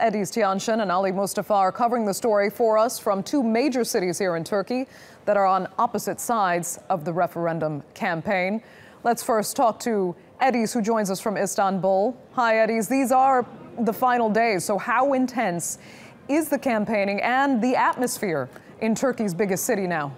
Ediz, Tiyansan and Ali Mustafa are covering the story for us from two major cities here in Turkey that are on opposite sides of the referendum campaign. Let's first talk to Ediz, who joins us from Istanbul. Hi, Ediz. These are the final days, so how intense is the campaigning and the atmosphere in Turkey's biggest city now?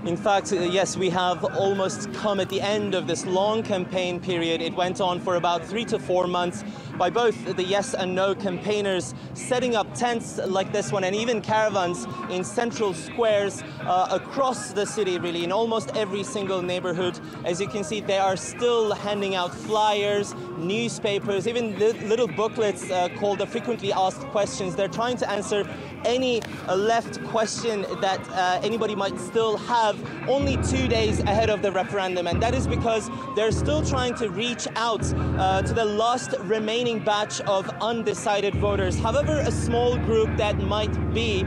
In fact, yes, we have almost come at the end of this long campaign period. It went on for about 3 to 4 months by both the yes and no campaigners, setting up tents like this one and even caravans in central squares across the city, really, in almost every single neighborhood. As you can see, they are still handing out flyers, newspapers, even little booklets called the frequently asked questions. They're trying to answer any left question that anybody might still have only 2 days ahead of the referendum. And that is because they're still trying to reach out to the last remaining batch of undecided voters. However, a small group that might be,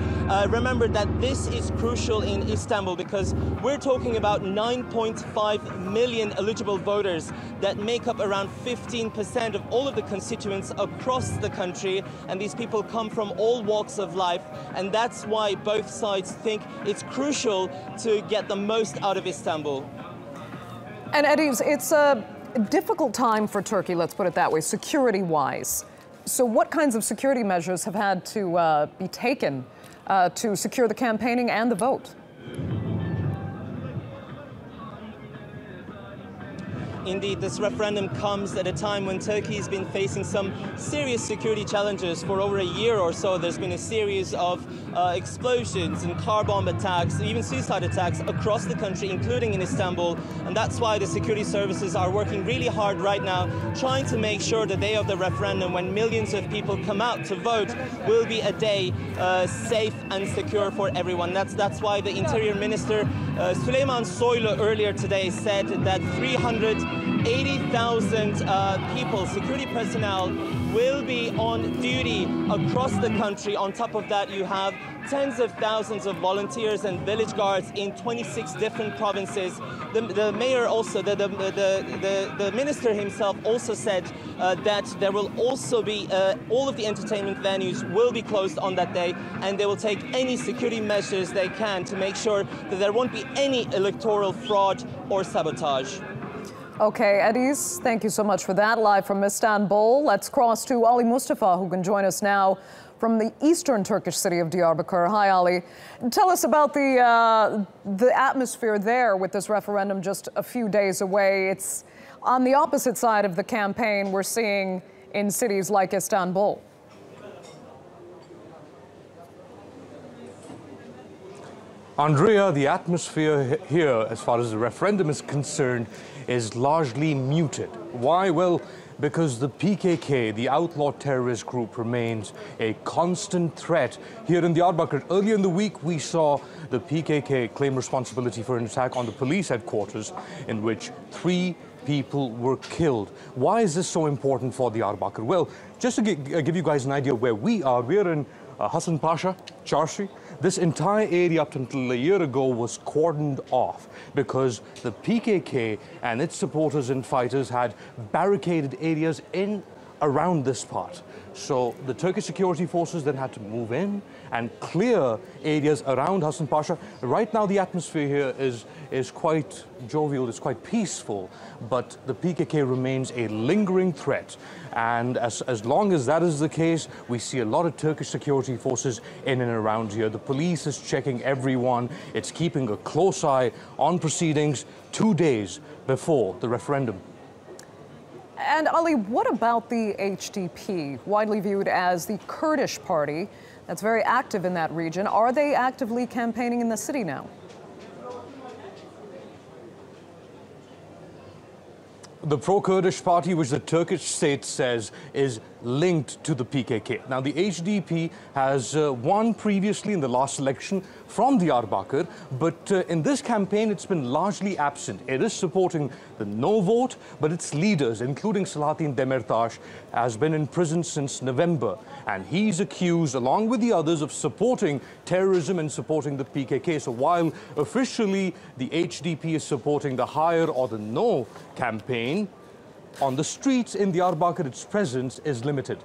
remember that this is crucial in Istanbul because we're talking about 9.5 million eligible voters that make up around 15% of all of the constituents across the country. And these people come from all walks of life. And that's why both sides think it's crucial to get the most out of Istanbul. And Ediz, it's a difficult time for Turkey, let's put it that way, security-wise. So what kinds of security measures have had to be taken to secure the campaigning and the vote? Indeed, this referendum comes at a time when Turkey has been facing some serious security challenges for over a year or so. There's been a series of explosions and car bomb attacks, even suicide attacks across the country, including in Istanbul. And that's why the security services are working really hard right now, trying to make sure the day of the referendum, when millions of people come out to vote, will be a day safe and secure for everyone. That's why the Interior Minister, Süleyman Soylu, earlier today said that 380,000 people, security personnel, will be on duty across the country. On top of that, you have tens of thousands of volunteers and village guards in 26 different provinces. The mayor also, the minister himself also said that there will also be, all of the entertainment venues will be closed on that day, and they will take any security measures they can to make sure that there won't be any electoral fraud or sabotage. Okay, Ediz, thank you so much for that. Live from Istanbul, let's cross to Ali Mustafa, who can join us now from the eastern Turkish city of Diyarbakir. Hi, Ali. Tell us about the atmosphere there with this referendum just a few days away. It's on the opposite side of the campaign we're seeing in cities like Istanbul. Andrea, the atmosphere here, as far as the referendum is concerned, is largely muted. Why? Well, because the PKK, the outlaw terrorist group, remains a constant threat here in Diyarbakir. Earlier in the week, we saw the PKK claim responsibility for an attack on the police headquarters in which 3 people were killed. Why is this so important for Diyarbakir? Well, just to give you guys an idea where we are, we're in Hassan Pasha, Charshi. This entire area up until a year ago was cordoned off because the PKK and its supporters and fighters had barricaded areas in around this part. So the Turkish security forces then had to move in and clear areas around Hassan Pasha. Right now the atmosphere here is quite jovial, it's quite peaceful, but the PKK remains a lingering threat. And as long as that is the case, we see a lot of Turkish security forces in and around here. The police is checking everyone. It's keeping a close eye on proceedings 2 days before the referendum. And Ali, what about the HDP, widely viewed as the Kurdish party that's very active in that region? Are they actively campaigning in the city now? The pro-Kurdish party, which the Turkish state says is linked to the PKK. Now, the HDP has won previously in the last election from Diyarbakir, but in this campaign, it's been largely absent. It is supporting the no vote, but its leaders, including Selahattin Demirtas, has been in prison since November, and he's accused, along with the others, of supporting terrorism and supporting the PKK. So while officially the HDP is supporting the higher or the no campaign, On the streets in Diyarbakir, its presence is limited.